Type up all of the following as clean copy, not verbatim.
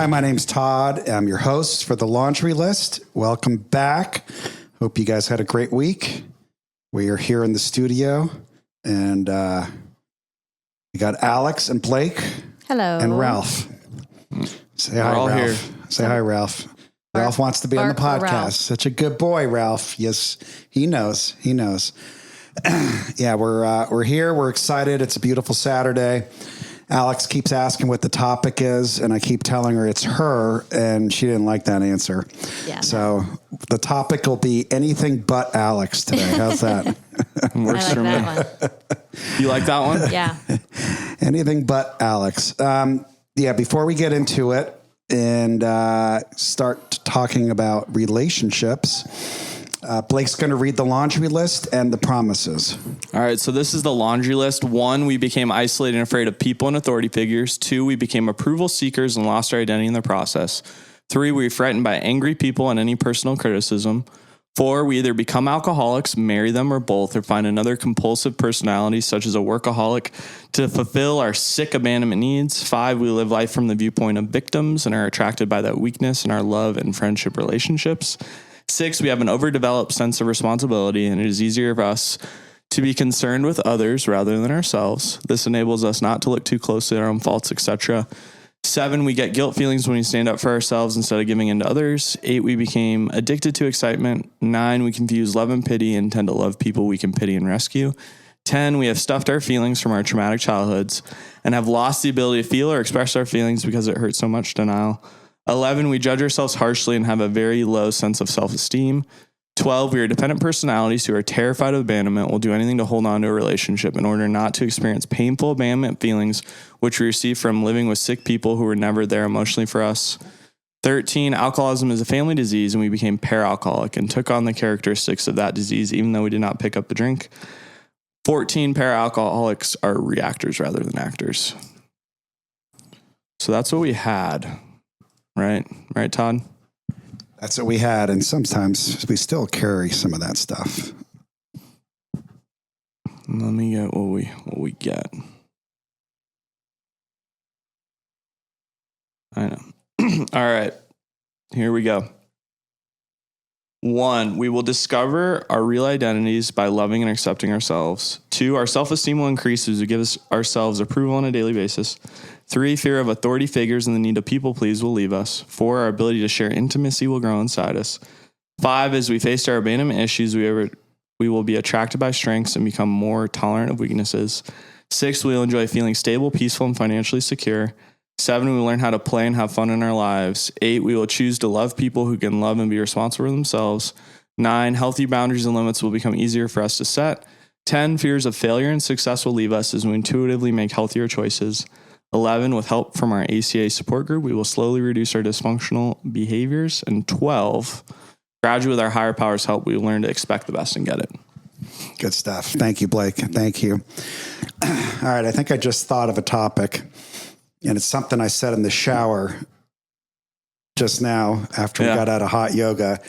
Hi, my name's Todd. I'm your host for the Laundry List. Welcome back. Hope you guys had a great week. We are here in the studio, and we got Alex and Blake. Hello. And Ralph. Say hi, all Ralph. Here. Say hi, Ralph. Ralph wants to be on the podcast. Such a good boy, Ralph. Yes, he knows. He knows. Yeah, we're here. We're excited. It's a beautiful Saturday. Alex keeps asking what the topic is, and I keep telling her it's her, and she didn't like that answer. Yeah. So the topic will be anything but Alex today. How's that? Works for me. You like that one? Yeah. Anything but Alex. Yeah, before we get into it and start talking about relationships, Blake's going to read the laundry list and the promises. All right, so this is the laundry list. 1, we became isolated and afraid of people and authority figures. 2, we became approval seekers and lost our identity in the process. 3, we were frightened by angry people and any personal criticism. 4, we either become alcoholics, marry them, or both, or find another compulsive personality, such as a workaholic, to fulfill our sick abandonment needs. 5, we live life from the viewpoint of victims and are attracted by that weakness in our love and friendship relationships. 6, we have an overdeveloped sense of responsibility, and it is easier for us to be concerned with others rather than ourselves. This enables us not to look too closely at our own faults, etc. 7, we get guilt feelings when we stand up for ourselves instead of giving in to others. 8, we became addicted to excitement. 9, we confuse love and pity and tend to love people we can pity and rescue. 10, we have stuffed our feelings from our traumatic childhoods and have lost the ability to feel or express our feelings because it hurts so much. Denial. 11, we judge ourselves harshly and have a very low sense of self-esteem. 12, we are dependent personalities who are terrified of abandonment, will do anything to hold on to a relationship in order not to experience painful abandonment feelings, which we receive from living with sick people who were never there emotionally for us. 13, alcoholism is a family disease, and we became para-alcoholic and took on the characteristics of that disease, even though we did not pick up the drink. 14, para-alcoholics are reactors rather than actors. So that's what we had. Right, Todd? That's what we had, and sometimes we still carry some of that stuff. Let me get what we get. I know. All right, here we go. 1, we will discover our real identities by loving and accepting ourselves. 2, our self-esteem will increase as we give ourselves approval on a daily basis. 3, fear of authority figures and the need to people please will leave us. 4, our ability to share intimacy will grow inside us. 5, as we face our abandonment issues, we will be attracted by strengths and become more tolerant of weaknesses. 6, we will enjoy feeling stable, peaceful, and financially secure. 7, we will learn how to play and have fun in our lives. 8, we will choose to love people who can love and be responsible for themselves. 9, healthy boundaries and limits will become easier for us to set. 10, fears of failure and success will leave us as we intuitively make healthier choices. 11, with help from our ACA support group, we will slowly reduce our dysfunctional behaviors. And 12, gradually with our higher powers' help, we will learn to expect the best and get it. Good stuff. Thank you, Blake. Thank you. All right, I think I just thought of a topic, and it's something I said in the shower just now after we got out of hot yoga.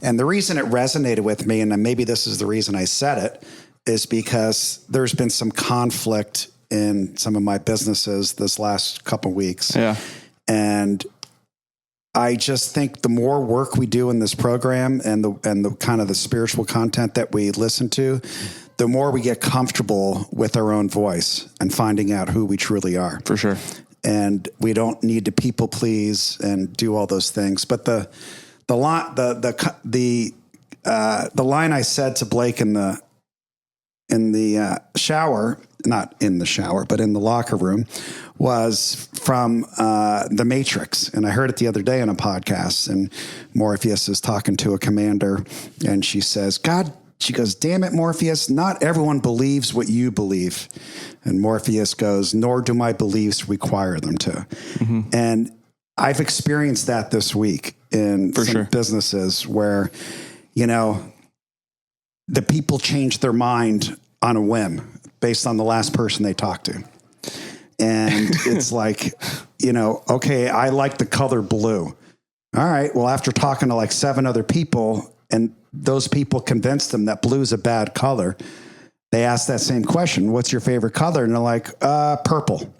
And the reason it resonated with me, and maybe this is the reason I said it, is because there's been some conflict in some of my businesses this last couple of weeks. Yeah. And I just think the more work we do in this program and the kind of the spiritual content that we listen to, the more we get comfortable with our own voice and finding out who we truly are. For sure. And we don't need to people please and do all those things. But the line I said to Blake in the shower, not in the shower, but in the locker room, was from The Matrix. And I heard it the other day on a podcast, and Morpheus is talking to a commander, and she says, she goes, "Damn it, Morpheus, not everyone believes what you believe." And Morpheus goes, "Nor do my beliefs require them to." Mm-hmm. And I've experienced that this week in some businesses where, the people change their mind on a whim based on the last person they talked to. And it's like, okay, I like the color blue. All right. Well, after talking to like 7 other people and those people convinced them that blue is a bad color, they asked that same question, "What's your favorite color?" And they're like, purple.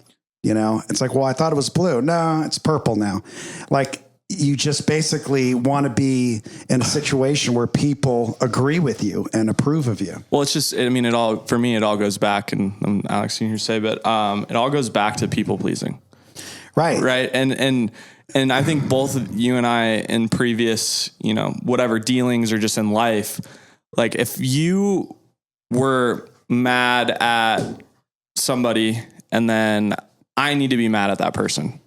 It's like, well, I thought it was blue. No, it's purple now. Like, you just basically want to be in a situation where people agree with you and approve of you. Well, it's just, for me, it all goes back, and Alex can hear say, but it all goes back to people pleasing. Right. Right. And I think both you and I in previous, whatever dealings or just in life, like if you were mad at somebody and then I need to be mad at that person.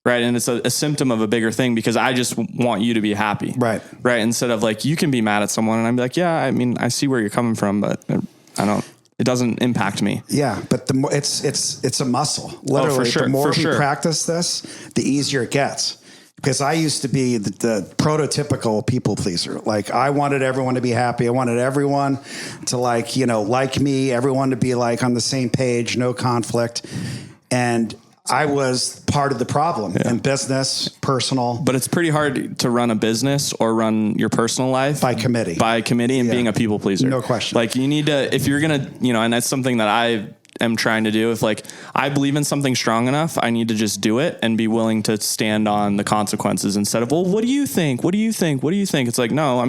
Right. And it's a symptom of a bigger thing because I just want you to be happy. Right. Right. Instead of like, you can be mad at someone and I'm like, yeah, I see where you're coming from, but it doesn't impact me. Yeah. But the more it's a muscle, literally. For sure, the more for we sure. practice this, the easier it gets. Because I used to be the prototypical people pleaser. Like, I wanted everyone to be happy. I wanted everyone to like me, everyone to be like on the same page, no conflict. And I was part of the problem in business, personal. But it's pretty hard to run a business or run your personal life by committee and being a people pleaser. No question. Like, you need to, if you're going to, and that's something that I am trying to do. If like, I believe in something strong enough, I need to just do it and be willing to stand on the consequences instead of, well, what do you think? What do you think? What do you think? It's like, no,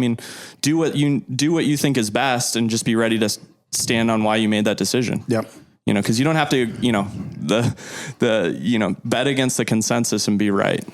do what you think is best and just be ready to stand on why you made that decision. Yep. Cause you don't have to, bet against the consensus and be right.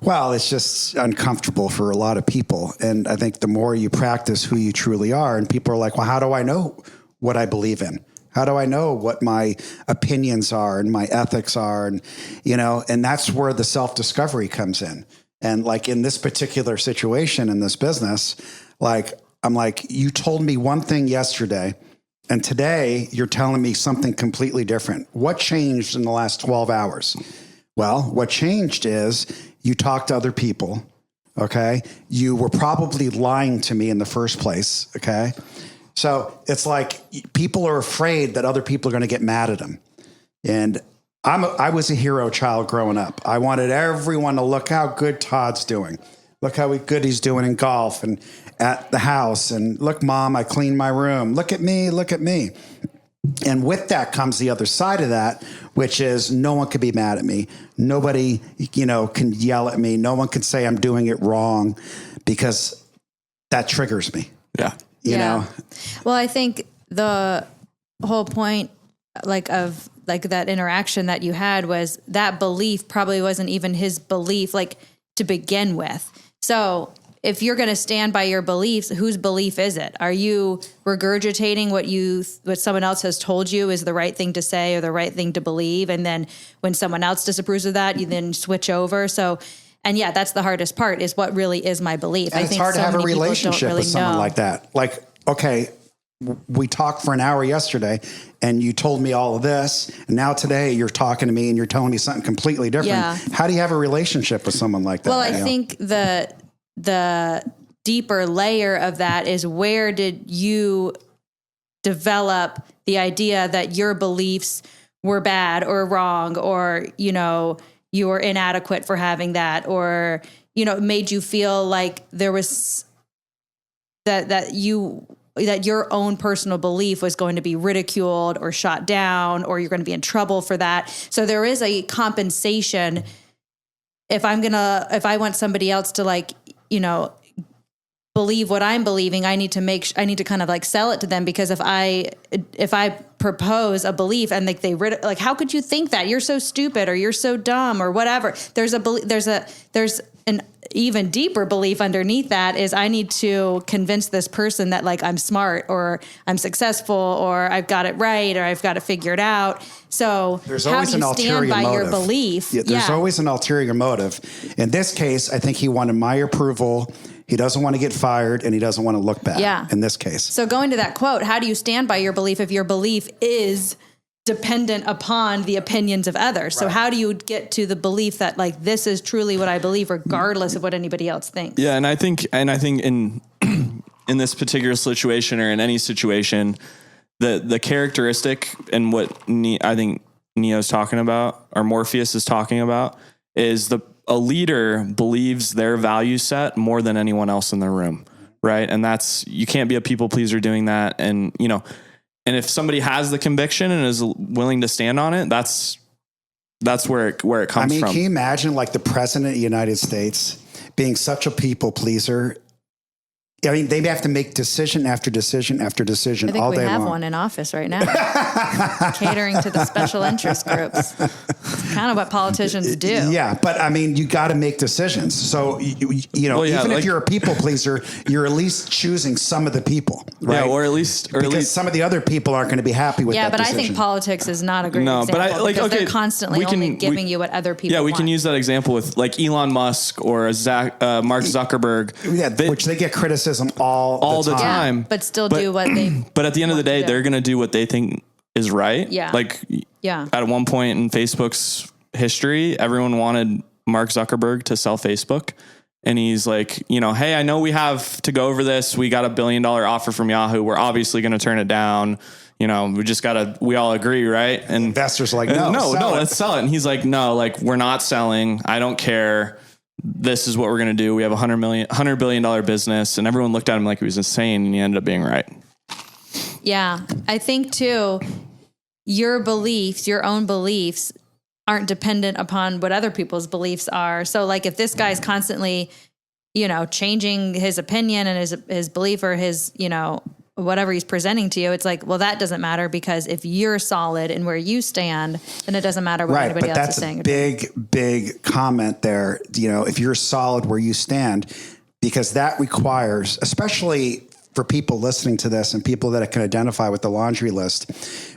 Well, it's just uncomfortable for a lot of people. And I think the more you practice who you truly are, and people are like, well, how do I know what I believe in? How do I know what my opinions are and my ethics are? And, and that's where the self-discovery comes in. And like in this particular situation in this business, like, I'm like, you told me one thing yesterday, and today you're telling me something completely different. What changed in the last 12 hours? Well, what changed is you talked to other people. Okay. You were probably lying to me in the first place. Okay. So it's like people are afraid that other people are going to get mad at them. And I was a hero child growing up. I wanted everyone to look how good Todd's doing. Look how good he's doing in golf and at the house. And look, Mom, I cleaned my room. Look at me. Look at me. And with that comes the other side of that, which is no one could be mad at me. Nobody, can yell at me. No one can say I'm doing it wrong because that triggers me. Yeah. You know? Well, I think the whole point of that interaction that you had was that belief probably wasn't even his belief, to begin with. So if you're going to stand by your beliefs, whose belief is it? Are you regurgitating what someone else has told you is the right thing to say or the right thing to believe? And then when someone else disapproves of that, you then switch over. So, and yeah, that's the hardest part is what really is my belief. And it's hard to have a relationship with someone like that. Like, okay, we talked for an hour yesterday and you told me all of this. And now today you're talking to me and you're telling me something completely different. Yeah. How do you have a relationship with someone like that? Well, I think the deeper layer of that is, where did you develop the idea that your beliefs were bad or wrong, or, you were inadequate for having that, or, it made you feel like there was that your own personal belief was going to be ridiculed or shot down, or you're going to be in trouble for that. So there is a compensation. If I want somebody else to believe what I'm believing, I need to kind of sell it to them, because if I propose a belief and they how could you think that? You're so stupid, or you're so dumb, or whatever. There's an even deeper belief underneath that is, I need to convince this person that I'm smart, or I'm successful, or I've got it right, or I've got it figured out. So there's how always do you an stand ulterior by motive. your belief? Yeah, there's always an ulterior motive. In this case, I think he wanted my approval. He doesn't want to get fired, and he doesn't want to look bad. Yeah. In this case. So going to that quote, how do you stand by your belief if your belief is dependent upon the opinions of others? So how do you get to the belief that this is truly what I believe, regardless of what anybody else thinks? Yeah. And I think in this particular situation, or in any situation, the characteristic and what I think Neo's talking about, or Morpheus is talking about, is a leader believes their value set more than anyone else in the room. Right. And you can't be a people pleaser doing that. And, and if somebody has the conviction and is willing to stand on it, that's that's where it I comes mean, from. can you imagine like the president of the United States being such a people pleaser? I mean, they have to make decision after decision after decision I think all we day have long. one in office right now, catering to the special interest groups. It's kind of what politicians do. Yeah, but I mean, you got to make decisions. So even if you're a people pleaser, you're at least choosing some of the people, right? Yeah, or at least some of the other people aren't going to be happy with. Yeah, that but decision. I think politics is not a great example because they're constantly only giving you what other people. Yeah, we want. can use that example with like Elon Musk or Mark Zuckerberg. Yeah, which they get criticism all the time. Yeah, but still do what they. But at the end of the day, they're going to do what they think is right. Yeah. Like, yeah. At one point in Facebook's history, everyone wanted Mark Zuckerberg to sell Facebook. And he's like, hey, I know we have to go over this. We got $1 billion offer from Yahoo. We're obviously going to turn it down. We all agree, right? And investors are like, no, let's sell it. And he's like, no, like we're not selling. I don't care. This is what we're going to do. We have $100 billion business. And everyone looked at him like he was insane. And he ended up being right. Yeah. I think too, your own beliefs aren't dependent upon what other people's beliefs are. So like if this guy's constantly, changing his opinion and his belief or his, whatever he's presenting to you, it's like, well, that doesn't matter because if you're solid in where you stand, then it doesn't matter what anybody else is saying. Right, but that's a big comment there. If you're solid where you stand, because that requires, especially for people listening to this and people that can identify with the laundry list,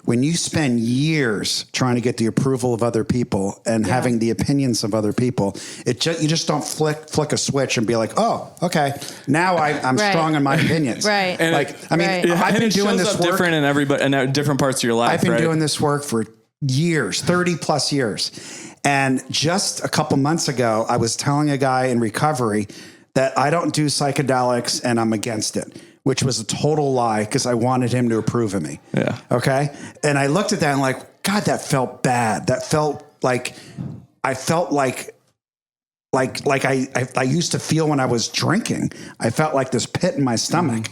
when you spend years trying to get the approval of other people and having the opinions of other people, you just don't flick a switch and be like, oh, okay, now I'm strong in my opinions. Right. And I've been doing this work different in different parts of your life. I've been doing this work for years, 30 plus years. And just a couple months ago, I was telling a guy in recovery that I don't do psychedelics and I'm against it, which was a total lie because I wanted him to approve of me. Yeah. Okay. And I looked at that and like, God, that felt bad. That felt like, I felt like I used to feel when I was drinking. I felt like this pit in my stomach.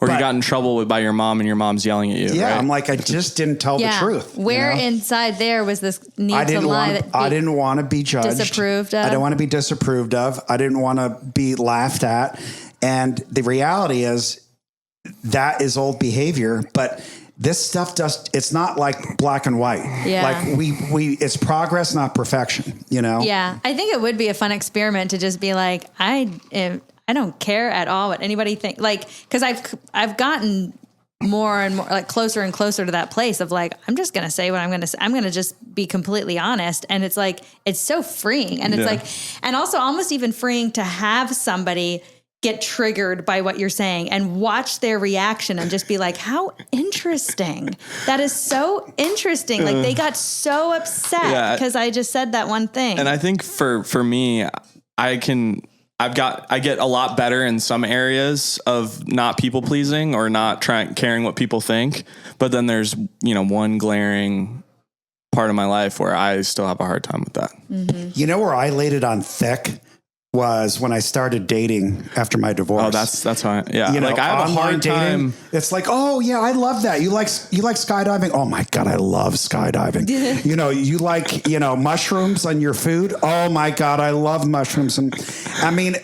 Or you got in trouble by your mom and your mom's yelling at you. Yeah. Right? I'm like, I just didn't tell the truth. Where inside there was this need to lie? I didn't want to be judged. Disapproved of? I didn't want to be disapproved of. I didn't want to be laughed at. And the reality is that is old behavior, but this stuff it's not like black and white. Yeah. Like it's progress, not perfection, Yeah. I think it would be a fun experiment to just be like, I don't care at all what anybody thinks. Like, cause I've gotten more and more like closer and closer to that place of like, I'm just going to say what I'm going to say. I'm going to just be completely honest. And it's like, it's so freeing. And it's like, and also almost even freeing to have somebody get triggered by what you're saying and watch their reaction and just be like, how interesting. That is so interesting. Like they got so upset because I just said that one thing. And I think for me, I get a lot better in some areas of not people pleasing or not caring what people think. But then there's, one glaring part of my life where I still have a hard time with that. Mm-hmm. You know where I laid it on thick was when I started dating after my divorce. Oh, that's how like I have a hard time. It's like, oh yeah, I love that. You like skydiving? Oh my God, I love skydiving. You like, mushrooms on your food? Oh my God, I love mushrooms. And I mean,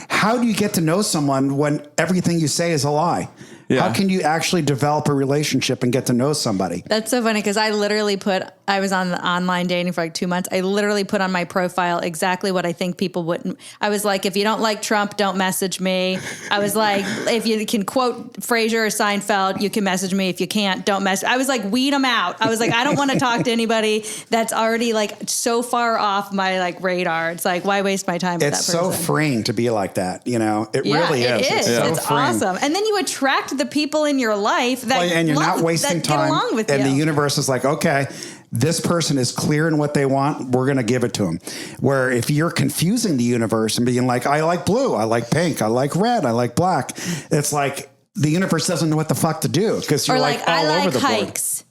how do you get to know someone when everything you say is a lie? Yeah. How can you actually develop a relationship and get to know somebody? That's so funny because I was on the online dating for like 2 months. I literally put on my profile exactly what I think people wouldn't. I was like, if you don't like Trump, don't message me. I was like, if you can quote Frasier or Seinfeld, you can message me. If you can't, don't message. I was like, weed them out. I was like, I don't want to talk to anybody that's already like so far off my like radar. It's like, why waste my time with that person? It's so freeing to be like that. It really is. It is. It's awesome. And then you attract the people in your life that and you're not wasting time. Get along with and you. The universe is like, okay, this person is clear in what they want. We're going to give it to them. Where if you're confusing the universe and being like, I like blue, I like pink, I like red, I like black. It's like the universe doesn't know what the fuck to do because you're like all over the board. Hikes.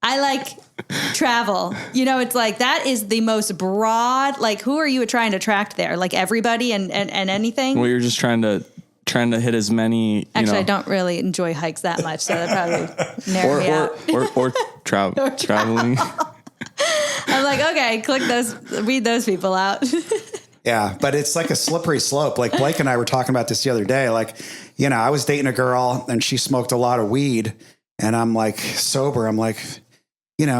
I like travel. It's like that is the most broad. Like, who are you trying to attract there? Like everybody and anything. Well, you're just trying to hit as many. Actually, I don't really enjoy hikes that much, so that probably narrow me out. Or traveling. I'm like, okay, weed those people out. Yeah, but it's like a slippery slope. Like Blake and I were talking about this the other day. Like, I was dating a girl and she smoked a lot of weed and I'm like sober. I'm like,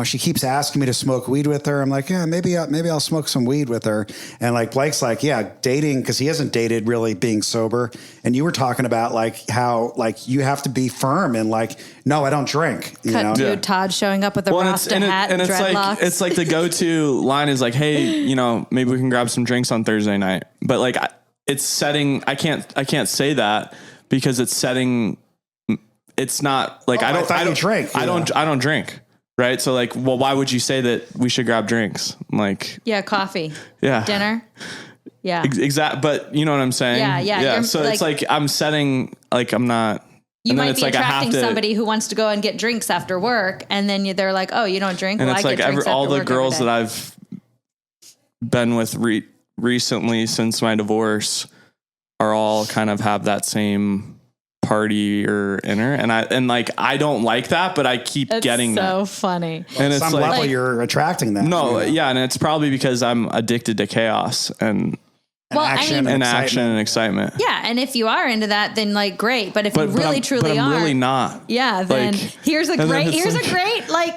she keeps asking me to smoke weed with her. I'm like, yeah, maybe I'll smoke some weed with her. And like Blake's like, yeah, dating, because he hasn't dated really being sober. And you were talking about like how like you have to be firm and like, no, I don't drink. Dude, Todd showing up with a Rasta hat and dreadlocks. It's like the go-to line is like, hey, maybe we can grab some drinks on Thursday night. But like it's setting. I can't say that because it's setting. It's not like I don't drink. I don't drink. Right. So like, well, why would you say that we should grab drinks? Like, yeah, coffee. Yeah. Dinner. Yeah. Exactly. But you know what I'm saying? Yeah. Yeah. Yeah. So it's like, I'm setting, like, I'm not. You might be attracting somebody who wants to go and get drinks after work. And then they're like, oh, you don't drink? And well, it's I like get drinks all after the work girls that I've been with recently since my divorce are all kind of have that same party or inner, and I don't like that, but I keep getting so that. Funny. Well, and it's some level you're attracting that. No, yeah, and it's probably because I'm addicted to chaos and action and excitement. Yeah, and if you are into that, then like great. But if you really truly I'm are, really not. Yeah, then here's a great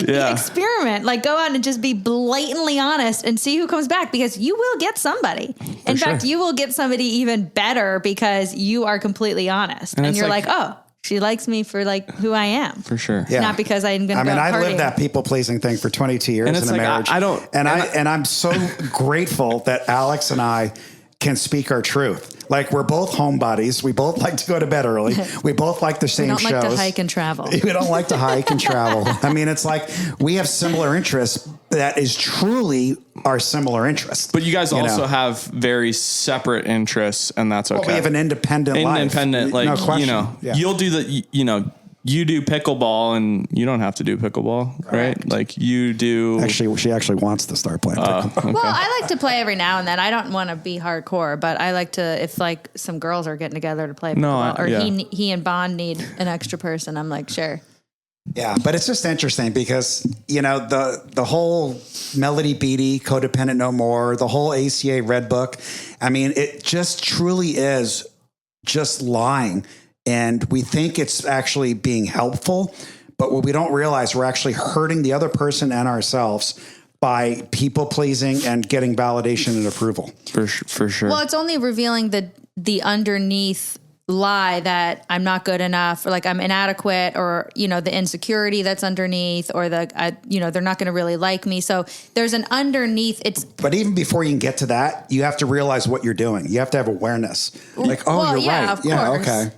Yeah. experiment. Like go out and just be blatantly honest and see who comes back, because you will get somebody. In fact, you will get somebody even better because you are completely honest, and you're like, oh, she likes me for like who I am. For sure. Yeah. Not because I'm going to go I partying. lived that people pleasing thing for 22 years and it's in a like, marriage. I'm so grateful that Alex and I can speak our truth. Like we're both homebodies. We both like to go to bed early. We both like the same shows. We don't like to hike and travel. We don't like to hike and travel. I mean, it's like we have similar interests. That is truly our similar interests. But you guys also have very separate interests, and that's okay. Well, we have an independent life. Like, no question. You'll do you do pickleball and you don't have to do pickleball, right? Like you do. Actually, she actually wants to start playing pickleball. Okay. Well, I like to play every now and then. I don't want to be hardcore, but I like to, if like some girls are getting together to play pickleball, he and Bond need an extra person, I'm like, sure. Yeah, but it's just interesting because, the whole Melody Beattie, Codependent No More, the whole ACA Red Book, I mean, it just truly is just lying. And we think it's actually being helpful, but what we don't realize, we're actually hurting the other person and ourselves by people pleasing and getting validation and approval. For sure. Well, it's only revealing the underneath lie that I'm not good enough, or like I'm inadequate, or, the insecurity that's underneath, or they're not going to really like me. So there's an underneath. But even before you can get to that, you have to realize what you're doing. You have to have awareness. Like, you're right. Of course. Okay.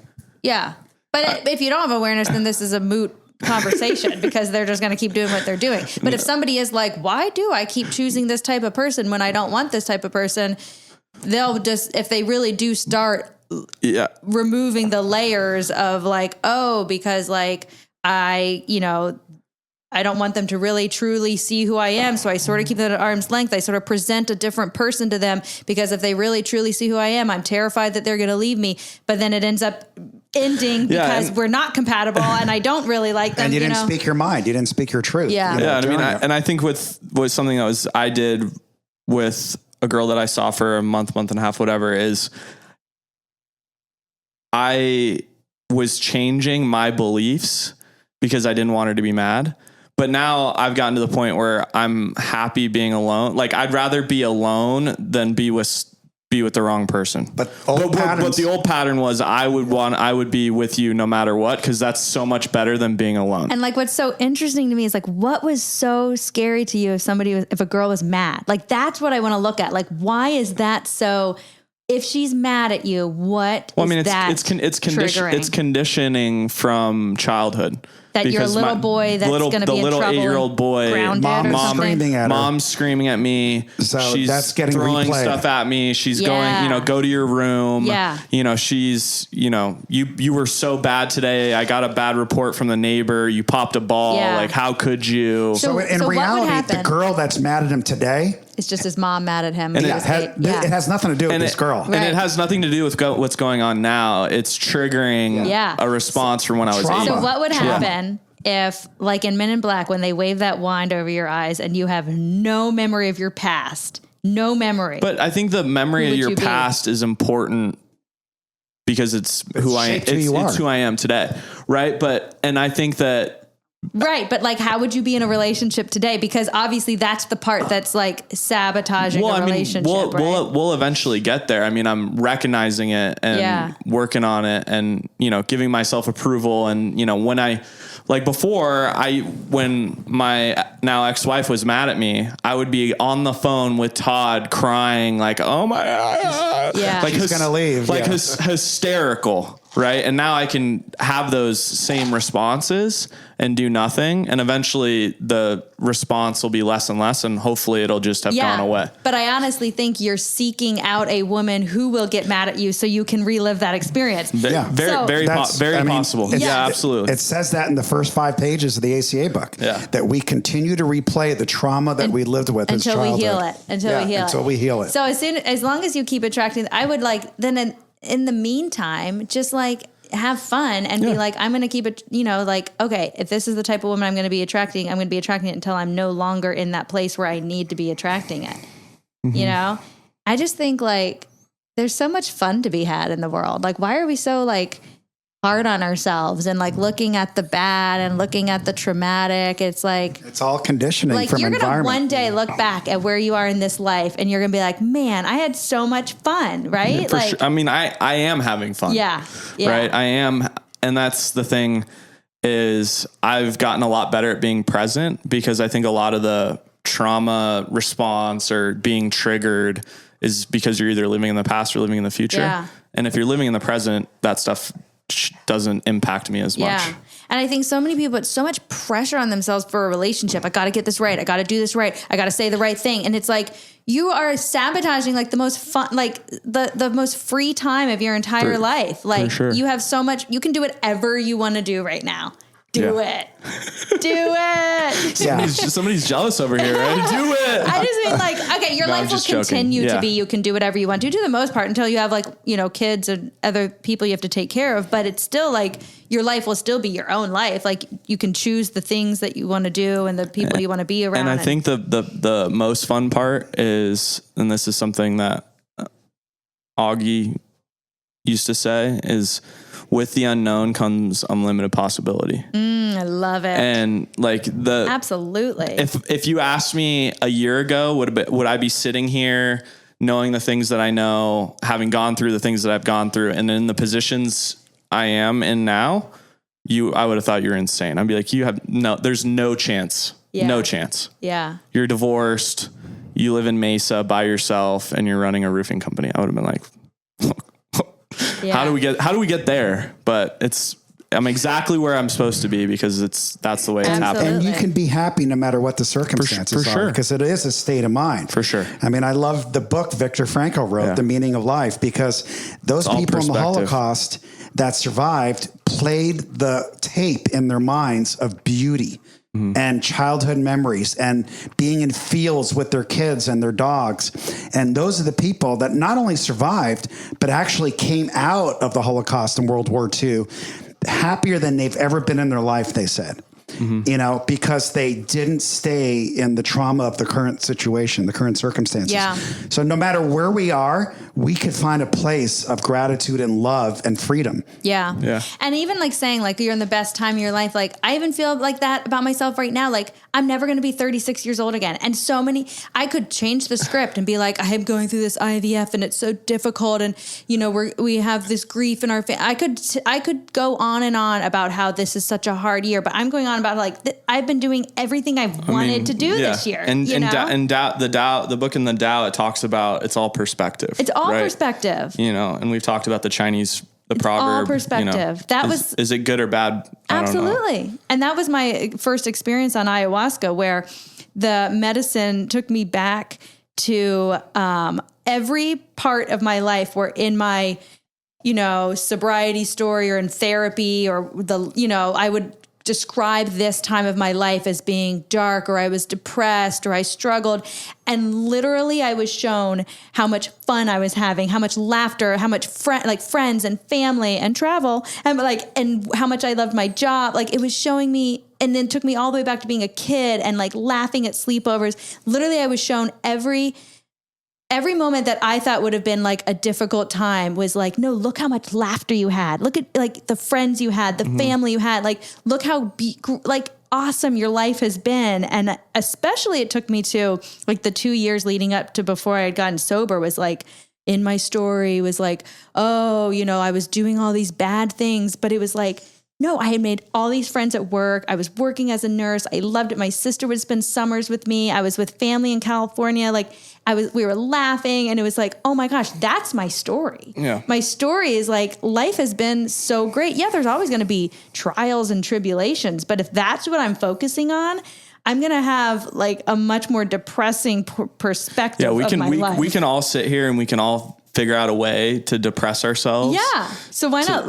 Yeah. But if you don't have awareness, then this is a moot conversation because they're just going to keep doing what they're doing. But if somebody is like, why do I keep choosing this type of person when I don't want this type of person? They'll just, if they really do start removing the layers of like, oh, because like I don't want them to really truly see who I am. So I sort of keep that at arm's length. I sort of present a different person to them because if they really truly see who I am, I'm terrified that they're going to leave me. But then it ends up ending because we're not compatible and I don't really like them. And you didn't speak your mind. You didn't speak your truth. Yeah. I think with something that I did with a girl that I saw for a month and a half, whatever, is I was changing my beliefs because I didn't want her to be mad. But now I've gotten to the point where I'm happy being alone. Like I'd rather be alone than be with the wrong person. But the old pattern was I would be with you no matter what, because that's so much better than being alone. And like what's so interesting to me is like what was so scary to you if a girl was mad? Like that's what I want to look at. Like why is that so? If she's mad at you, it's conditioning from childhood. That you're a little boy that's going to be in trouble. The little 8-year-old boy, mom's screaming at me. So she's that's getting throwing replayed. stuff at me. She's going, go to your room. Yeah. She's, you were so bad today. I got a bad report from the neighbor. You popped a ball. Yeah. Like, how could you? So in reality, the girl that's mad at him today, it's just his mom mad at him. And it has nothing to do with this girl. And it has nothing to do with what's going on now. It's triggering a response from when I was 8. So what would happen if, like in Men in Black, when they wave that wand over your eyes and you have no memory of your past, no memory. But I think the memory of your you be? past is important because it's who I am. shaped who you It's are. who I am today. Right. And I think that, Right. But like, how would you be in a relationship today? Because obviously that's the part that's like sabotaging a relationship. We'll eventually get there. I mean, I'm recognizing it and working on it and, giving myself approval. And, when my now ex-wife was mad at me, I would be on the phone with Todd crying like, oh my God. Yeah. Like He's going to leave. Like hysterical. Right. And now I can have those same responses and do nothing. And eventually the response will be less and less. And hopefully it'll just have gone away. But I honestly think you're seeking out a woman who will get mad at you so you can relive that experience. Very possible. Yeah, absolutely. It says that in the first 5 pages of the ACA book. Yeah. That we continue to replay the trauma that we lived with as until childhood. we heal it. Until we heal it. So as long as you keep attracting, I would in the meantime, just like have fun and be like, I'm going to keep it, okay, if this is the type of woman I'm going to be attracting, I'm going to be attracting it until I'm no longer in that place where I need to be attracting it. Mm-hmm. I just think like there's so much fun to be had in the world. Like, why are we so like hard on ourselves and like looking at the bad and looking at the traumatic? It's like, it's all conditioning like from you're going to environment. one day look back at where you are in this life and you're going to be like, man, I had so much fun. Right. For sure. I mean, I am having fun. Yeah. Right. I am. And that's the thing is I've gotten a lot better at being present because I think a lot of the trauma response or being triggered is because you're either living in the past or living in the future. Yeah. And if you're living in the present, that stuff doesn't impact me as much. Yeah. And I think so many people put so much pressure on themselves for a relationship. I got to get this right. I got to do this right. I got to say the right thing. And it's like, you are sabotaging like the most fun, like the most free time of your entire life. Like you have so much, you can do whatever you want to do right now. Do it. Do it. Somebody's jealous over here, right? Do it. I just mean like, okay, your life will continue to be, you can do whatever you want to do the most part until you have like, kids and other people you have to take care of. But it's still like your life will still be your own life. Like you can choose the things that you want to do and the people you want to be around. And I think the most fun part is, and this is something that Augie used to say, is with the unknown comes unlimited possibility. I love it. And like absolutely. If you asked me a year ago, would I be sitting here knowing the things that I know, having gone through the things that I've gone through, and in the positions I am in now, I would have thought you were insane. I'd be like, there's no chance. Yeah. No chance. Yeah. You're divorced. You live in Mesa by yourself and you're running a roofing company. I would have been like, how do we get there? But I'm exactly where I'm supposed to be because that's the way it's happening. And you can be happy no matter what the circumstances for sure. are, because it is a state of mind. For sure. I mean, I love the book Viktor Frankl wrote, The Meaning of Life, because those people in the Holocaust that survived played the tape in their minds of beauty and childhood memories and being in fields with their kids and their dogs. And those are the people that not only survived, but actually came out of the Holocaust and World War II happier than they've ever been in their life, they said. Because they didn't stay in the trauma of the current situation, the current circumstances. Yeah. So no matter where we are, we could find a place of gratitude and love and freedom. Yeah. Yeah. And even like saying like you're in the best time of your life, like I even feel like that about myself right now. Like I'm never going to be 36 years old again. And I could change the script and be like, I am going through this IVF and it's so difficult. And we have this grief in our family. I could go on and on about how this is such a hard year, but I'm going on about like, I've been doing everything I've wanted to do this year. And the book in the Tao, it talks about, it's all perspective. It's all perspective. And we've talked about the proverb. All perspective. Is it good or bad? Absolutely. And that was my first experience on ayahuasca, where the medicine took me back to every part of my life where in my, sobriety story or in therapy or I would describe this time of my life as being dark, or I was depressed, or I struggled. And literally I was shown how much fun I was having, how much laughter, how much friends and family and travel, and how much I loved my job. Like it was showing me and then took me all the way back to being a kid and like laughing at sleepovers. Literally, I was shown every moment that I thought would have been like a difficult time was like, no, look how much laughter you had. Look at like the friends you had, the family you had. Like, look how like awesome your life has been. And especially it took me to like the 2 years leading up to before I had gotten sober was like, in my story was like, oh, you know, I was doing all these bad things, but it was like, no, I had made all these friends at work. I was working as a nurse. I loved it. My sister would spend summers with me. I was with family in California. Like we were laughing and it was like, oh my gosh, that's my story. Yeah. My story is like, life has been so great. Yeah, there's always going to be trials and tribulations, but if that's what I'm focusing on, I'm going to have like a much more depressing perspective of my life. We can all sit here and we can all figure out a way to depress ourselves. Yeah. So why not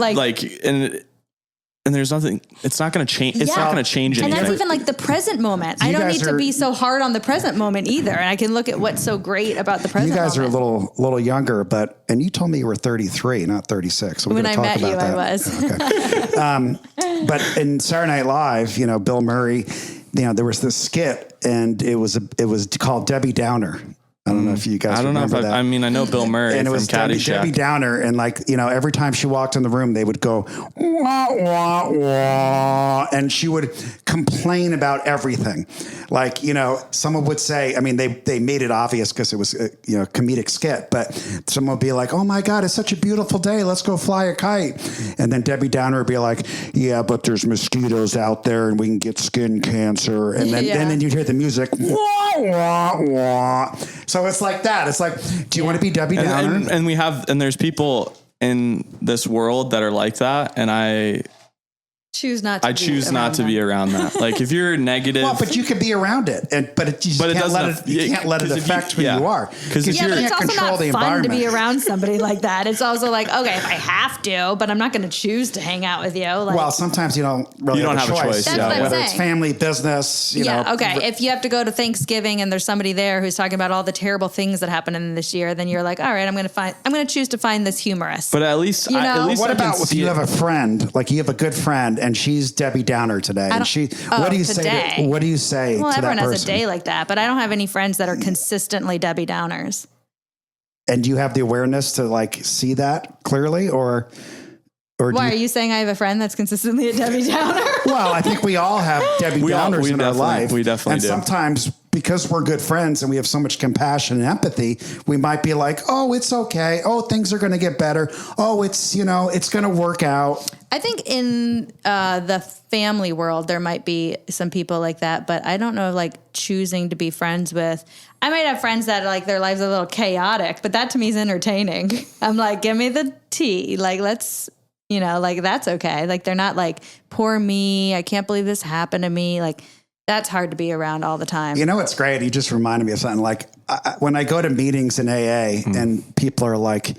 And there's nothing, it's not going to change. It's not going to change anything. And that's even like the present moment. I don't need to be so hard on the present moment either. And I can look at what's so great about the present moment. You guys are a little younger, and you told me you were 33, not 36. So when I met you, I was. Okay. But in Saturday Night Live, you know, Bill Murray, you know, there was this skit and it was called Debbie Downer. I don't know if you guys remember that. I know Bill Murray and it from was Caddyshack. Debbie Downer. And like, you know, every time she walked in the room, they would go, wah, wah, wah, and she would complain about everything. Like, you know, someone would say, I mean, they made it obvious because it was a, you know, comedic skit, but someone would be like, oh my God, it's such a beautiful day. Let's go fly a kite. And then Debbie Downer would be like, yeah, but there's mosquitoes out there and we can get skin cancer. And then you'd hear the music, wah, wah, wah. So it's like that. It's like, do you want to be Debbie Downer? And there's people in this world that are like that. And I choose not to be around that. Like if you're negative, well, but you can be around it, you can't let it affect who you are. Because but it's also not fun to be around somebody like that. It's also like, okay, if I have to, but I'm not going to choose to hang out with you. Like, well, sometimes you don't really have a choice. That's what I'm whether saying. It's family, business. You know. Okay. If you have to go to Thanksgiving and there's somebody there who's talking about all the terrible things that happened in this year, then you're like, all right, I'm going to choose to find this humorous. But at least, what about if you have a friend, like you have a good friend, and she's Debbie Downer today, and what do you say? What do you say? Well, to everyone that person? has a day like that, but I don't have any friends that are consistently Debbie Downers. And do you have the awareness to like see that clearly, or why are you saying I have a friend that's consistently a Debbie Downer? Well, I think we all have Debbie Downers in our life. We definitely do. And sometimes because we're good friends and we have so much compassion and empathy, we might be like, oh, it's okay. Oh, things are going to get better. Oh, it's going to work out. I think in the family world, there might be some people like that, but I don't know, like choosing to be friends with. I might have friends that like their lives are a little chaotic, but that to me is entertaining. I'm like, give me the tea. Like, let's, like that's okay. Like, they're not like, poor me. I can't believe this happened to me. Like, that's hard to be around all the time. You know, it's great. You just reminded me of something. Like when I go to meetings in AA and people are like,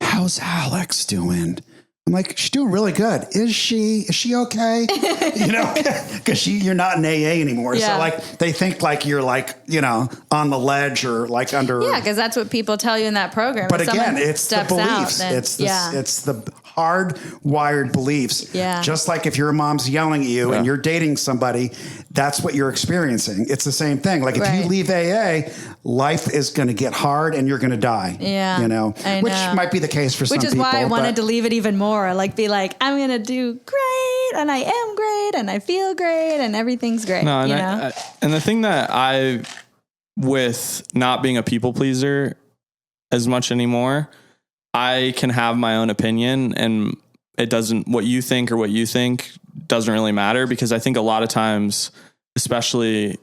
how's Alex doing? I'm like, she's doing really good. Is she okay? Because you're not in AA anymore. Yeah. So like, they think like you're like, on the ledge or like under. Yeah. Because that's what people tell you in that program. But again, it's the beliefs. It's the hardwired beliefs. Yeah. Just like if your mom's yelling at you and you're dating somebody, that's what you're experiencing. It's the same thing. Like if you leave AA, life is going to get hard and you're going to die. Yeah. Which might be the case for some people. Which is why I wanted to leave it even more. Like be like, I'm going to do great and I am great and I feel great and everything's great. No, and the thing that with not being a people pleaser as much anymore, I can have my own opinion and what you think doesn't really matter, because I think a lot of times, especially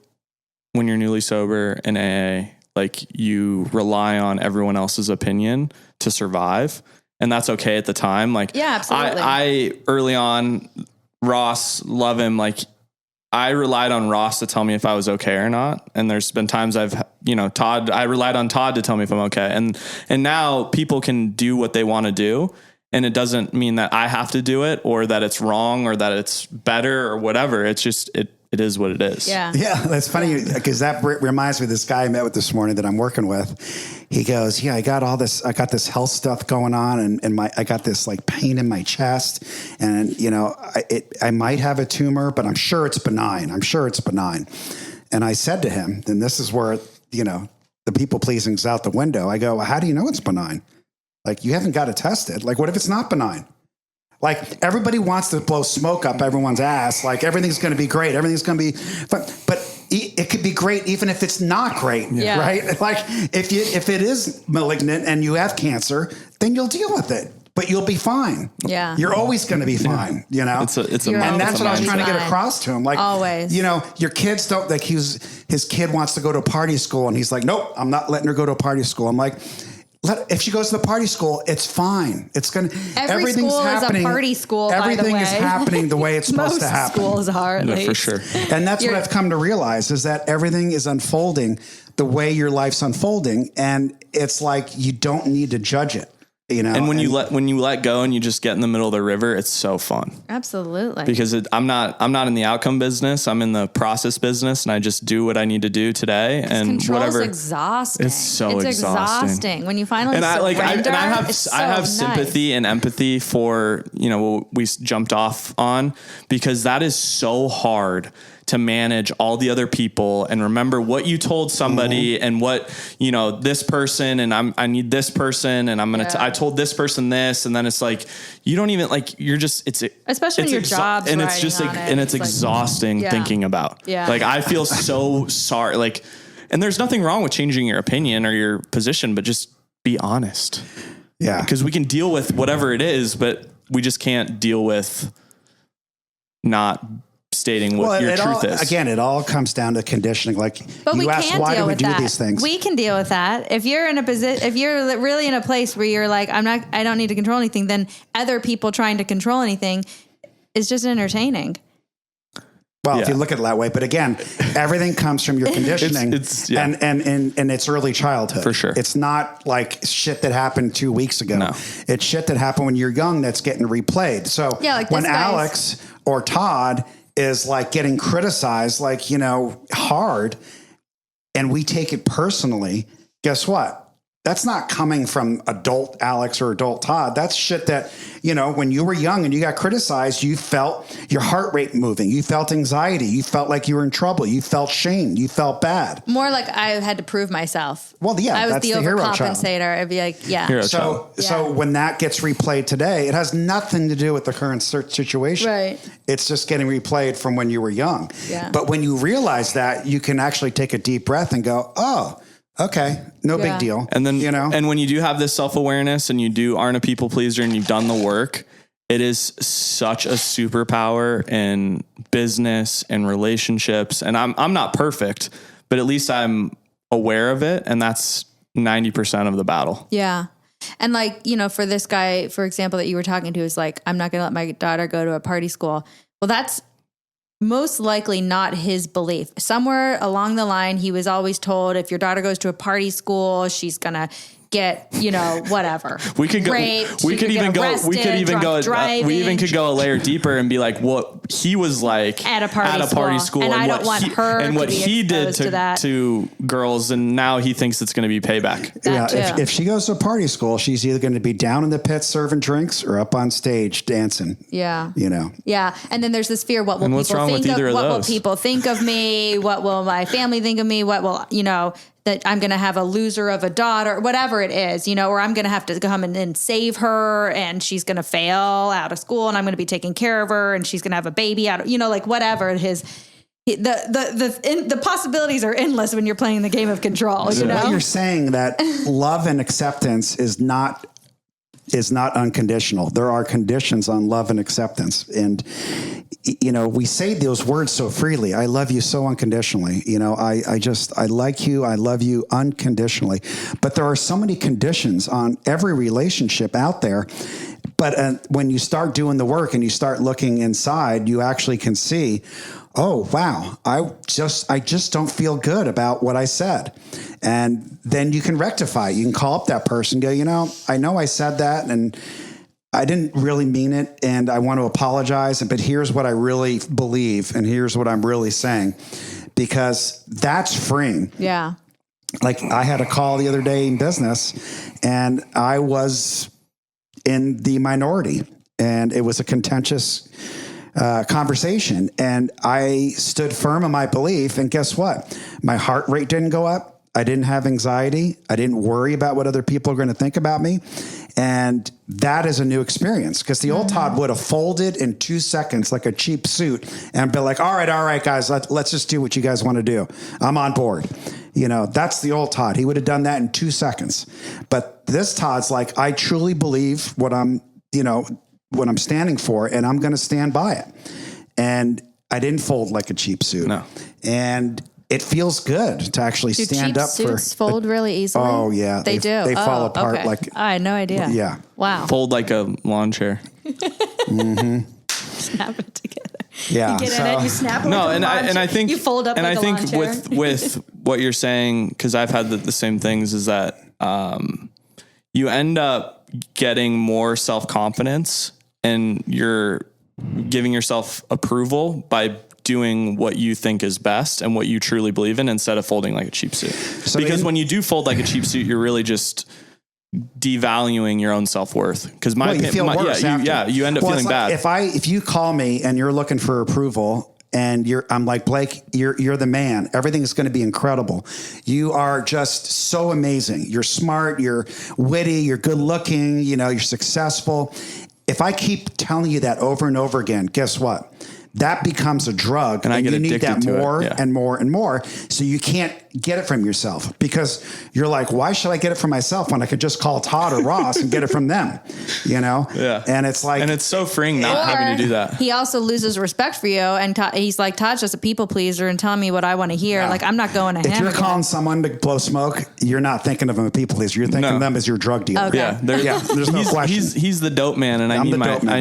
when you're newly sober in AA, like you rely on everyone else's opinion to survive. And that's okay at the time. Like, yeah, absolutely. I early on, Ross, love him. Like I relied on Ross to tell me if I was okay or not. And there's been times I relied on Todd to tell me if I'm okay. And now people can do what they want to do. And it doesn't mean that I have to do it or that it's wrong or that it's better or whatever. It's just, it is what it is. Yeah. Yeah, that's funny because that reminds me of this guy I met with this morning that I'm working with. He goes, "Yeah, I got this health stuff going on, and I got this like pain in my chest, and I might have a tumor, but I'm sure it's benign. And I said to him, and this is where the people pleasing's out the window. I go, well, how do you know it's benign? Like, you haven't got it tested. Like, what if it's not benign? Like, everybody wants to blow smoke up everyone's ass. Like, everything's going to be great. Everything's going to be, but it could be great even if it's not great, right? Like, if it is malignant and you have cancer, then you'll deal with it, but you'll be fine. Yeah. You're always going to be fine, It's a and that's what I was trying to get across to him. Like, always, your kids don't, like, his kid wants to go to a party school and he's like, nope, I'm not letting her go to a party school. I'm like, if she goes to the party school, it's fine. It's going to, everything's school happening. Is a party school, everything by the is way. happening the way it's supposed to happen. Schools are, at least. For sure. And that's what I've come to realize is that everything is unfolding the way your life's unfolding. And it's like, you don't need to judge it. And when you let go and you just get in the middle of the river, it's so fun. Absolutely. Because I'm not in the outcome business. I'm in the process business, and I just do what I need to do today. And whatever. Exhausting. It's exhausting when you finally and surrender. I have sympathy and empathy for what we jumped off on, because that is so hard to manage all the other people and remember what you told somebody and what, this person, and I need this person, and I told this person this. And then it's like, you don't even especially when your job's and it's just like, and it's exhausting thinking about. Yeah. Like, I feel so sorry. Like, and there's nothing wrong with changing your opinion or your position, but just be honest. Yeah. Because we can deal with whatever it is, but we just can't deal with not stating what your truth is. Again, it all comes down to conditioning. Like, but you ask, why do we do these things? We can deal with that. If you're in a position, if you're really in a place where you're like, I don't need to control anything, then other people trying to control anything is just entertaining. Well, if you look at it that way, but again, everything comes from your conditioning and it's early childhood. For sure. It's not like shit that happened 2 weeks ago. No. It's shit that happened when you're young that's getting replayed. So when Alex or Todd is like getting criticized, like, hard, and we take it personally, guess what? That's not coming from adult Alex or adult Todd. That's shit that, when you were young and you got criticized, you felt your heart rate moving. You felt anxiety. You felt like you were in trouble. You felt shame. You felt bad. More like I had to prove myself. Well, yeah, I was that's the hero overcompensator. child. It'd be like, So when that gets replayed today, it has nothing to do with the current situation. Right. It's just getting replayed from when you were young. Yeah. But when you realize that, you can actually take a deep breath and go, oh, okay, no big deal. And then, and when you do have this self-awareness and you aren't a people pleaser and you've done the work, it is such a superpower in business and relationships. And I'm not perfect, but at least I'm aware of it. And that's 90% of the battle. Yeah. And like, for this guy, for example, that you were talking to, is like, I'm not going to let my daughter go to a party school. Well, that's most likely not his belief. Somewhere along the line, he was always told, if your daughter goes to a party school, she's going to get, whatever. We could go, raped, we could even go a layer deeper and be like, what he was like at a party school. And I don't want her and what he did to girls. And now he thinks it's going to be payback. If she goes to a party school, she's either going to be down in the pit serving drinks or up on stage dancing. Yeah. Yeah. And then there's this fear. What will people think of? What will people think of me? What will my family think of me? What will, that I'm going to have a loser of a daughter, whatever it is, or I'm going to have to come in and save her, and she's going to fail out of school, and I'm going to be taking care of her, and she's going to have a baby out of, like whatever it is. The possibilities are endless when you're playing the game of control. So what you're saying that love and acceptance is not unconditional. There are conditions on love and acceptance. And, we say those words so freely. I love you so unconditionally. I like you. I love you unconditionally. But there are so many conditions on every relationship out there. But when you start doing the work and you start looking inside, you actually can see, oh, wow, I just don't feel good about what I said. And then you can rectify it. You can call up that person and go, I know I said that, and I didn't really mean it, and I want to apologize. But here's what I really believe, and here's what I'm really saying, because that's freeing. Yeah. Like I had a call the other day in business, and I was in the minority, and it was a contentious conversation. And I stood firm in my belief. And guess what? My heart rate didn't go up. I didn't have anxiety. I didn't worry about what other people are going to think about me. And that is a new experience, because the old Todd would have folded in 2 seconds like a cheap suit and be like, all right, guys, let's just do what you guys want to do. I'm on board. That's the old Todd. He would have done that in 2 seconds. But this Todd's like, I truly believe what I'm standing for, and I'm going to stand by it. And I didn't fold like a cheap suit. No. And it feels good to actually stand up for. Suits fold really easily? Oh yeah, they do. They fall apart okay. like. I had no idea. Yeah. Wow. Fold like a lawn chair. Snap it together. Yeah. You get in it, you snap it. No, like and I think, you fold up. and like I a lawn think chair. with what you're saying, because I've had the same things, is that you end up getting more self-confidence, and you're giving yourself approval by doing what you think is best and what you truly believe in, instead of folding like a cheap suit. Because when you do fold like a cheap suit, you're really just devaluing your own self-worth. Because you end up feeling bad. If you call me and you're looking for approval, and I'm like, Blake, you're the man. Everything is going to be incredible. You are just so amazing. You're smart. You're witty. You're good looking. You're successful. If I keep telling you that over and over again, guess what? That becomes a drug, and you need that more and more and more. So you can't get it from yourself, because you're like, why should I get it from myself when I could just call Todd or Ross and get it from them? Yeah. And it's like, and it's so freeing not having to do that. He also loses respect for you, and he's like, Todd's just a people pleaser and telling me what I want to hear. Yeah. Like, I'm not going to him. If you're calling someone to blow smoke, you're not thinking of him as a people pleaser. You're thinking of them as your drug dealer. Okay. Yeah. There's no question. He's the dope man, and I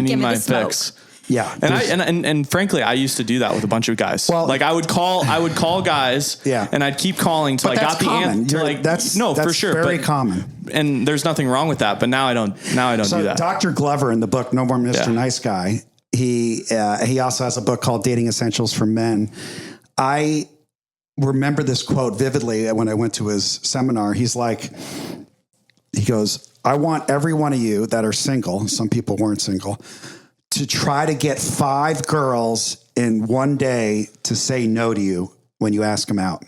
need my fix. Yeah. And frankly, I used to do that with a bunch of guys. Well, like I would call guys, and I'd keep calling till I got the answer. That's for sure. Very common. And there's nothing wrong with that, but now I don't do that. Dr. Glover, in the book No More Mr. Nice Guy, he also has a book called Dating Essentials for Men. I remember this quote vividly when I went to his seminar. He goes, I want every one of you that are single, some people weren't single, to try to get 5 girls in one day to say no to you when you ask them out.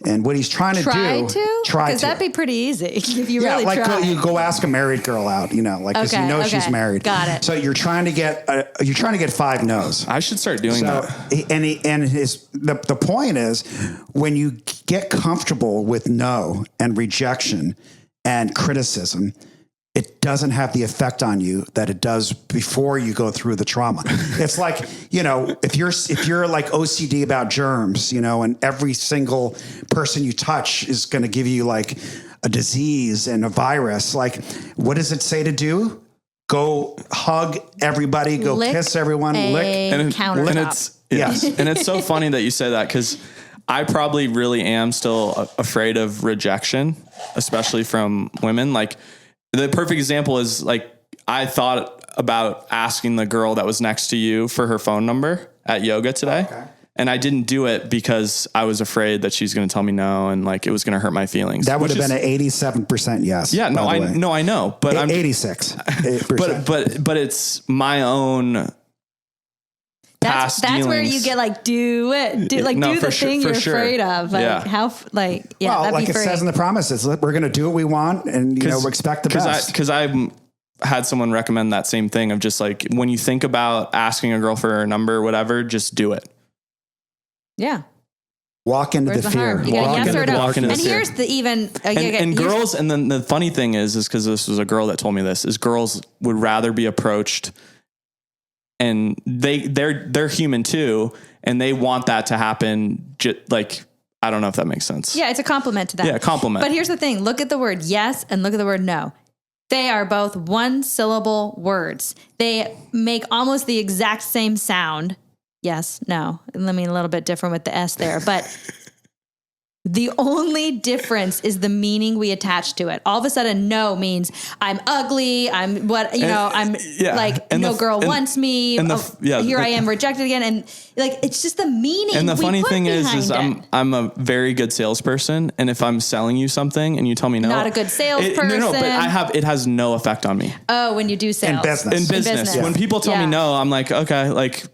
And what he's trying to do, because that'd be pretty easy if you really try. You go ask a married girl out, because she's married. Got it. So you're trying to get 5 no's. I should start doing that. The point is, when you get comfortable with no and rejection and criticism, it doesn't have the effect on you that it does before you go through the trauma. It's like, if you're like OCD about germs, and every single person you touch is going to give you like a disease and a virus, like, what does it say to do? Go hug everybody, go kiss everyone, lick. And it's so funny that you say that, because I probably really am still afraid of rejection, especially from women. Like, the perfect example is, like, I thought about asking the girl that was next to you for her phone number at yoga today. Okay. And I didn't do it because I was afraid that she's going to tell me no, and like it was going to hurt my feelings. That would have been an 87% yes. Yeah, I know, but I'm 86. But it's my own. That's where you get like, do the thing you're afraid of. Like it says in the promises, we're going to do what we want, and we expect the best. Because I had someone recommend that same thing of just like, when you think about asking a girl for her number or whatever, just do it. Yeah. Walk into the fear. And here's the even girls. And then the funny thing is because this was a girl that told me this, is girls would rather be approached. And they're human too, and they want that to happen. I don't know if that makes sense. Yeah, it's a compliment to them. Yeah, compliment. But here's the thing: look at the word yes and look at the word no. They are both one-syllable words. They make almost the exact same sound. Yes, no. I mean, a little bit different with the S there, but The only difference is the meaning we attach to it. All of a sudden, no means I'm ugly. I'm what, I'm like, and no girl wants me. Here I am rejected again. And like, it's just the meaning. And the funny thing is it. I'm a very good salesperson. And if I'm selling you something and you tell me no, not a good salesperson. No, but it has no effect on me. Oh, when you do sales. In business. When people tell me no, I'm like, okay, like,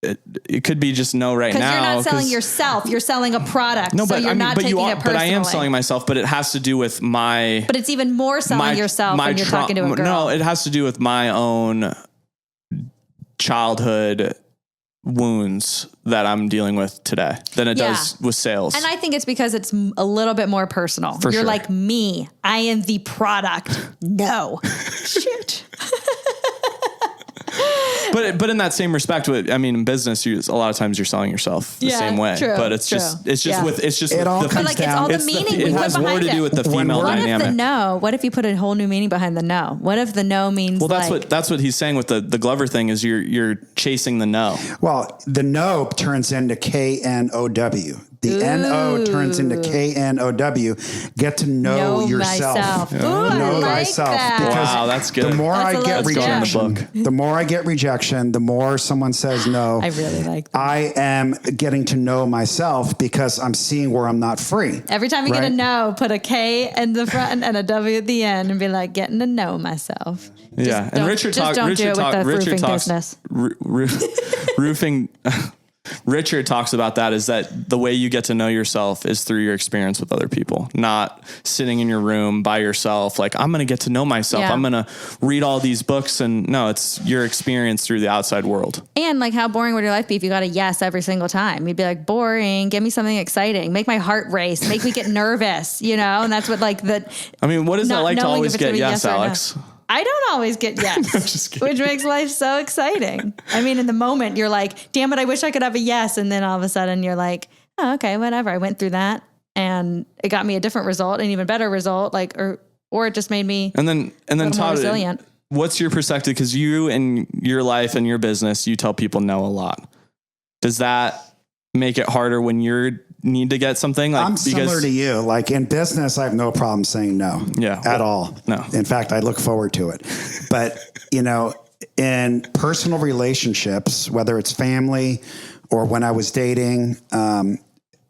it could be just no right now. Because you're not selling yourself. You're selling a product. No, but so you're not taking it personally. But I am selling myself, but it has to do with my... But it's even more selling yourself when you're talking to a girl. No, it has to do with my own childhood wounds that I'm dealing with today than it does with sales. And I think it's because it's a little bit more personal. You're sure. like me. I am the product. No. Shit. But in that same respect, in business, a lot of times you're selling yourself the same way. True, but it's just it all comes it's all the meaning we put behind it. It has more to do with the female dynamic. What if the no? What if you put a whole new meaning behind the no? What if the no means that's what he's saying with the Glover thing is you're chasing the no. Well, the no turns into KNOW. The N-O turns into KNOW. Get to know yourself. Myself. Yeah. Ooh, know thyself. Wow, that's good. The more I get rejection, the more someone says no. I really like that. I am getting to know myself because I'm seeing where I'm not free. Every time you get a no, put a K in the front and a W at the end and be like, getting to know myself. Yeah. And Richard talks roofing. Richard talks about that is that the way you get to know yourself is through your experience with other people, not sitting in your room by yourself. Like, I'm going to get to know myself. Yeah. I'm going to read all these books. And no, it's your experience through the outside world. And like, how boring would your life be if you got a yes every single time? You'd be like, boring. Give me something exciting. Make my heart race. Make me get nervous, And that's what what is it like to always get yes, Alex? I don't always get yes, which makes life so exciting. In the moment you're like, damn it, I wish I could have a yes. And then all of a sudden you're like, oh, okay, whatever. I went through that and it got me a different result, an even better result. Or it just made me and then Todd, resilient. What's your perspective? Because you in your life and your business, you tell people no a lot. Does that make it harder when you're need to get something? I'm similar to you. Like in business, I have no problem saying no. At all. No. In fact, I look forward to it. But, in personal relationships, whether it's family or when I was dating,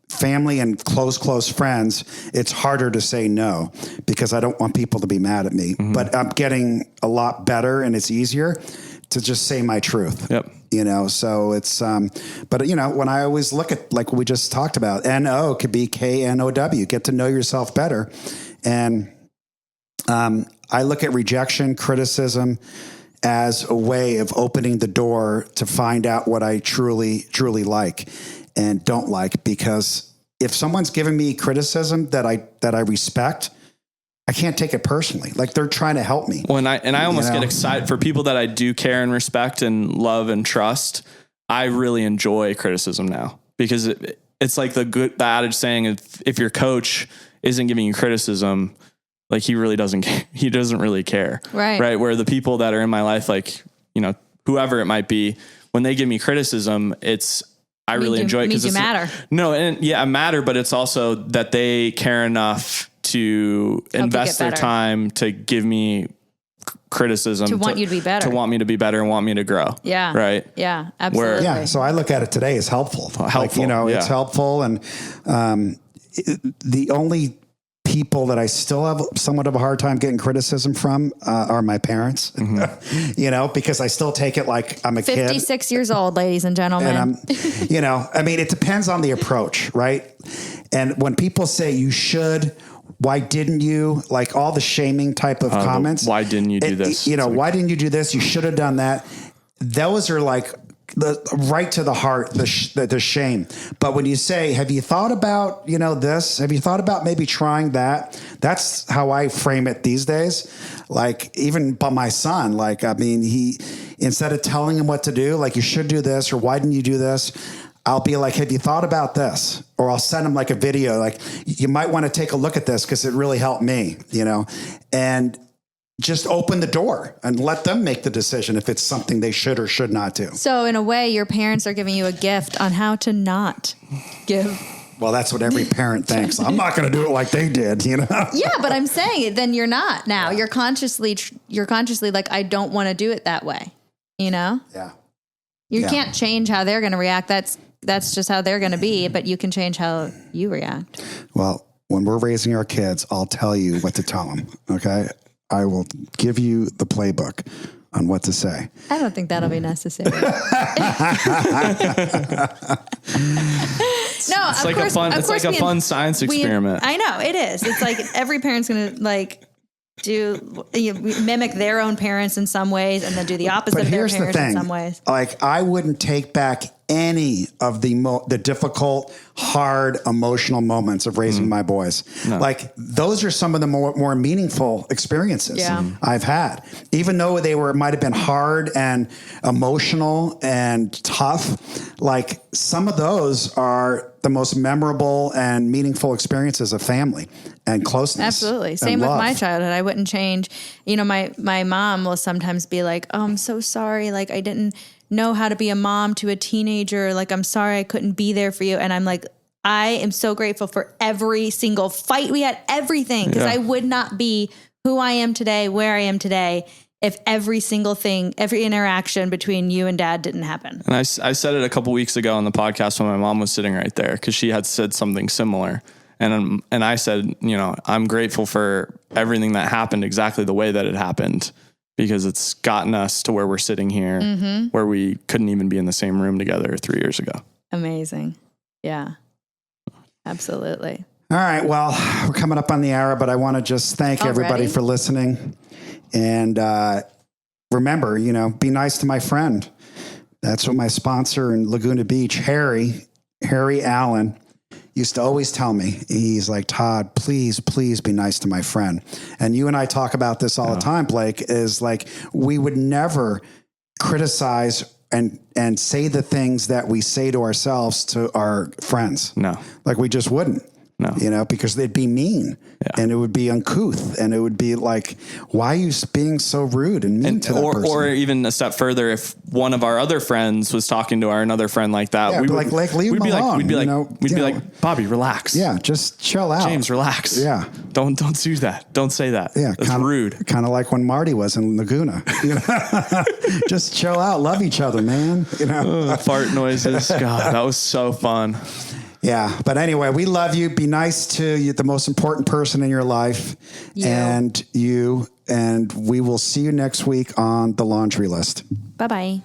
family and close friends, it's harder to say no because I don't want people to be mad at me. Mm-hmm. But I'm getting a lot better and it's easier to just say my truth. Yep. So it's, but when I always look at like we just talked about, N-O could be KNOW, get to know yourself better. And, I look at rejection, criticism as a way of opening the door to find out what I truly, truly like and don't like, because if someone's giving me criticism that I respect, I can't take it personally. Like they're trying to help me. Well, and I almost get excited for people that I do care and respect and love and trust. I really enjoy criticism now because it's like the adage saying, if your coach isn't giving you criticism, like he doesn't really care. Right. Where the people that are in my life, like, whoever it might be, when they give me criticism, I really enjoy it because you matter. No. And I matter, but it's also that they care enough to invest their time to give me criticism, to want you to be better, to want me to be better and want me to grow. Yeah. Right. Yeah, absolutely. So I look at it today as helpful. It's helpful. And, the only people that I still have somewhat of a hard time getting criticism from, are my parents, mm-hmm. Because I still take it like I'm a 56 kid. 56 years old, ladies and gentlemen. And it depends on the approach. Right. And when people say you should, why didn't you, like all the shaming type of comments, why didn't you do this? Why didn't you do this? You should have done that. Those are like right to the heart, the shame. But when you say, have you thought about, this, have you thought about maybe trying that? That's how I frame it these days. Like even by my son, he, instead of telling him what to do, like you should do this, or why didn't you do this? I'll be like, have you thought about this? Or I'll send him like a video, like you might want to take a look at this because it really helped me, and just open the door and let them make the decision if it's something they should or should not do. So in a way, your parents are giving you a gift on how to not give Well, that's what every parent thinks. I'm not going to do it like they did, you know? Yeah, but I'm saying then you're not now. You're consciously like, I don't want to do it that way. You know? Yeah. You can't change how they're going to react. That's just how they're going to be, but you can change how you react. Well, when we're raising our kids, I'll tell you what to tell them. Okay. I will give you the playbook on what to say. I don't think that'll be necessary. No, It's like a fun science experiment. I know it is. It's like every parent's going to like mimic their own parents in some ways and then do the opposite of their parents in some ways. Like I wouldn't take back any of the difficult, hard, emotional moments of raising my boys. No. Like those are some of the more meaningful experiences I've had, even though they might have been hard and emotional and tough. Like some of those are the most memorable and meaningful experiences of family and closeness. Absolutely. Same with my childhood. I wouldn't change. You know, my mom will sometimes be like, oh, I'm so sorry. Like I didn't know how to be a mom to a teenager. Like, I'm sorry I couldn't be there for you. And I'm like, I am so grateful for every single fight we had, everything. Because I would not be who I am today, where I am today, if every single thing, every interaction between you and Dad didn't happen. And I said it a couple weeks ago on the podcast when my mom was sitting right there because she had said something similar. And I said, you know, I'm grateful for everything that happened exactly the way that it happened, because it's gotten us to where we're sitting here, where we couldn't even be in the same room together 3 years ago. Amazing. Yeah, absolutely. All right. Well, we're coming up on the hour, but I want to just thank everybody for listening. And remember, you know, be nice to my friend. That's what my sponsor in Laguna Beach, Harry Allen, used to always tell me. He's like, Todd, please be nice to my friend. And you and I talk about this all the time, Blake, is like, we would never criticize and say the things that we say to ourselves to our friends. No. Like we just wouldn't. No. You know, because they'd be mean and it would be uncouth and it would be like, why are you being so rude and mean to that person? Or even a step further, if one of our other friends was talking to another friend like that, we'd be like, Bobby, relax. Yeah. Just chill out. James, relax. Yeah. Don't do that. Don't say that. Yeah. That's rude. Kind of like when Marty was in Laguna, you know, just chill out. Love each other, man. You know, fart noises. God, that was so fun. Yeah. But anyway, we love you. Be nice to you, the most important person in your life, and we will see you next week on The Laundry List. Bye-bye.